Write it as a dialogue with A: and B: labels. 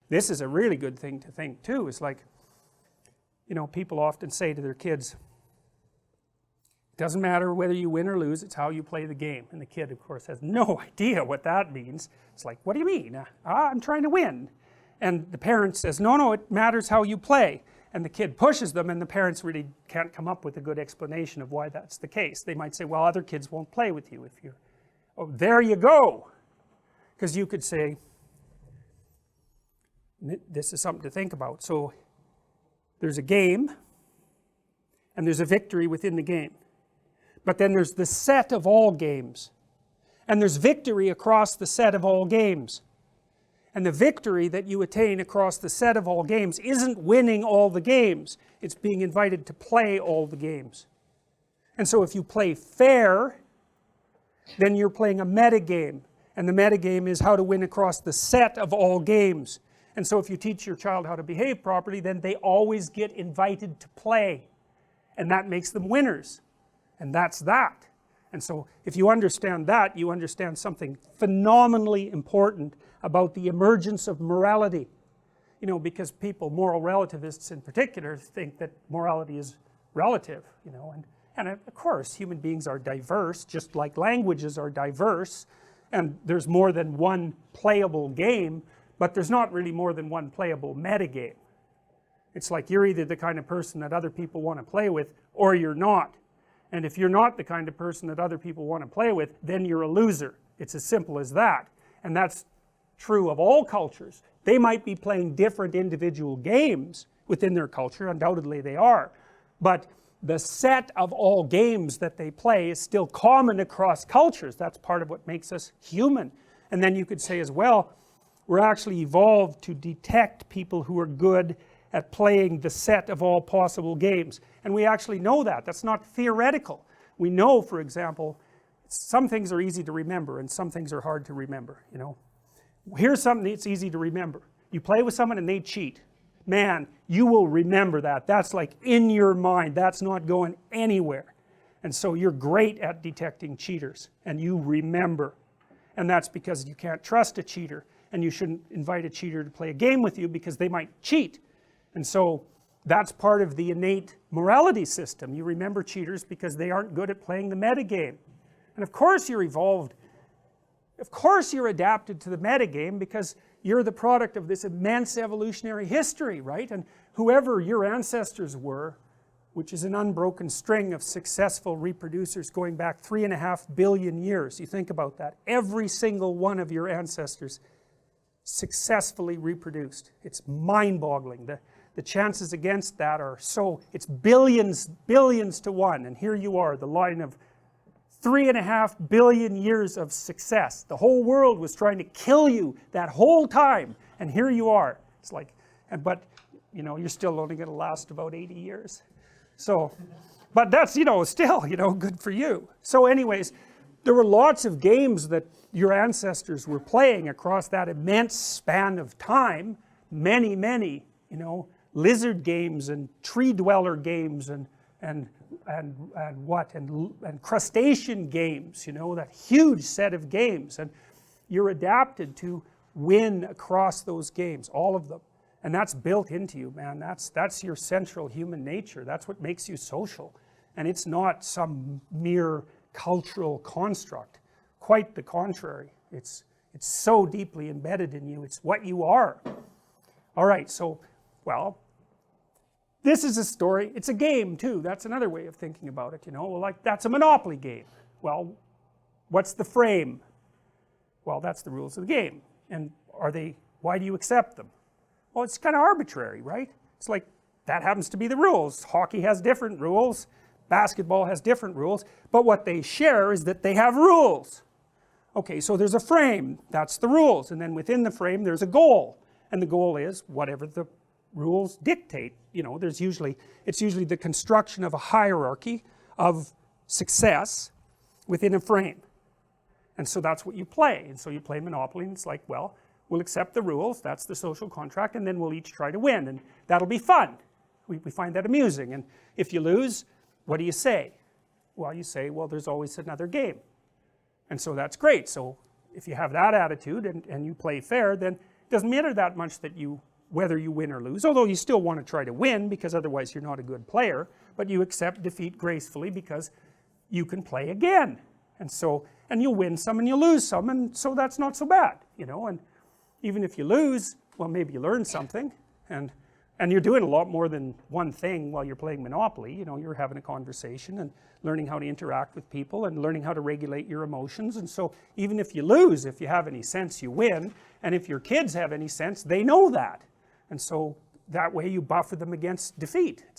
A: this is a really good thing to think too. It's like, you know, people often say to their kids, it doesn't matter whether you win or lose, it's how you play the game. And the kid, of course, has no idea what that means. It's like, what do you mean? I'm trying to win. And the parent says, no, no, it matters how you play. And the kid pushes them, and the parents really can't come up with a good explanation of why that's the case. They might say, well, other kids won't play with you if you're, oh, there you go. Because you could say, this is something to think about. So there's a game, and there's a victory within the game. But then there's the set of all games. And there's victory across the set of all games. And the victory that you attain across the set of all games isn't winning all the games. It's being invited to play all the games. And so if you play fair, then you're playing a metagame. And the metagame is how to win across the set of all games. And so if you teach your child how to behave properly, then they always get invited to play. And that makes them winners. And that's that. And so if you understand that, you understand something phenomenally important about the emergence of morality. You know, because people, moral relativists in particular, think that morality is relative, you know, and of course human beings are diverse, just like languages are diverse, and there's more than one playable game, but there's not really more than one playable metagame. It's like you're either the kind of person that other people want to play with, or you're not. And if you're not the kind of person that other people want to play with, then you're a loser. It's as simple as that. And that's true of all cultures. They might be playing different individual games within their culture, undoubtedly they are, but the set of all games that they play is still common across cultures. That's part of what makes us human. And then you could say as well, we're actually evolved to detect people who are good at playing the set of all possible games. And we actually know that. That's not theoretical. We know, for example, some things are easy to remember and some things are hard to remember, you know. Here's something that's easy to remember. You play with someone and they cheat. Man, you will remember that. That's like in your mind. That's not going anywhere. And so you're great at detecting cheaters, and you remember. And that's because you can't trust a cheater, and you shouldn't invite a cheater to play a game with you because they might cheat. And so that's part of the innate morality system. You remember cheaters because they aren't good at playing the metagame. And of course you're evolved. Of course you're adapted to the metagame because you're the product of this immense evolutionary history, right? And whoever your ancestors were, which is an unbroken string of successful reproducers going back 3.5 billion years. You think about that. Every single one of your ancestors successfully reproduced. It's mind-boggling. The chances against that are so, it's billions to one, and here you are, the line of 3.5 billion years of success. The whole world was trying to kill you that whole time, and here you are. It's like, but you know, you're still only going to last about 80 years. So, but that's, you know, still, you know, good for you. So anyways, there were lots of games that your ancestors were playing across that immense span of time. Many, you know, lizard games and tree dweller games and crustacean games, you know, that huge set of games, and you're adapted to win across those games, all of them, and that's built into you, man. That's your central human nature. That's what makes you social, and it's not some mere cultural construct. Quite the contrary. It's so deeply embedded in you. It's what you are. All right, so, well, this is a story. It's a game too. That's another way of thinking about it, you know. Well, like, that's a Monopoly game. Well, what's the frame? Well, that's the rules of the game. And why do you accept them? Well, it's kind of arbitrary, right? It's like, that happens to be the rules. Hockey has different rules. Basketball has different rules. But what they share is that they have rules. Okay, so there's a frame. That's the rules. And then within the frame, there's a goal. And the goal is whatever the rules dictate. You know, it's usually the construction of a hierarchy of success within a frame. And so that's what you play. And so you play Monopoly, and it's like, well, we'll accept the rules, that's the social contract, and then we'll each try to win, and that'll be fun. We find that amusing. And if you lose, what do you say? Well, you say, well, there's always another game. And so that's great. So if you have that attitude and you play fair, then doesn't matter that much that whether you win or lose, although you still want to try to win, because otherwise you're not a good player, but you accept defeat gracefully because you can play again, and you'll win some and you'll lose some, and so that's not so bad, you know. And even if you lose, well, maybe you learn something, and you're doing a lot more than one thing while you're playing Monopoly, you know. You're having a conversation and learning how to interact with people and learning how to regulate your emotions, and so even if you lose, if you have any sense, you win, and if your kids have any sense, they know that, and so that way you buffer them against defeat.